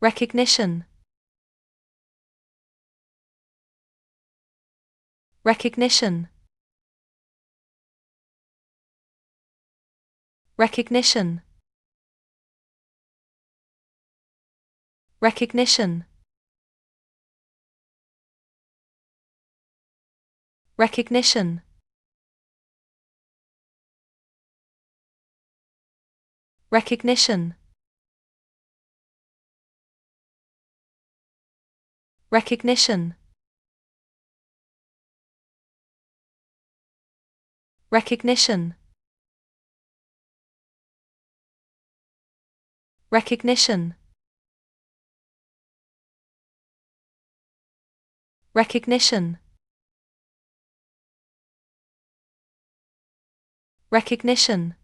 recognition, recognition, recognition, recognition, recognition, recognition, recognition, recognition, recognition, recognition, recognition,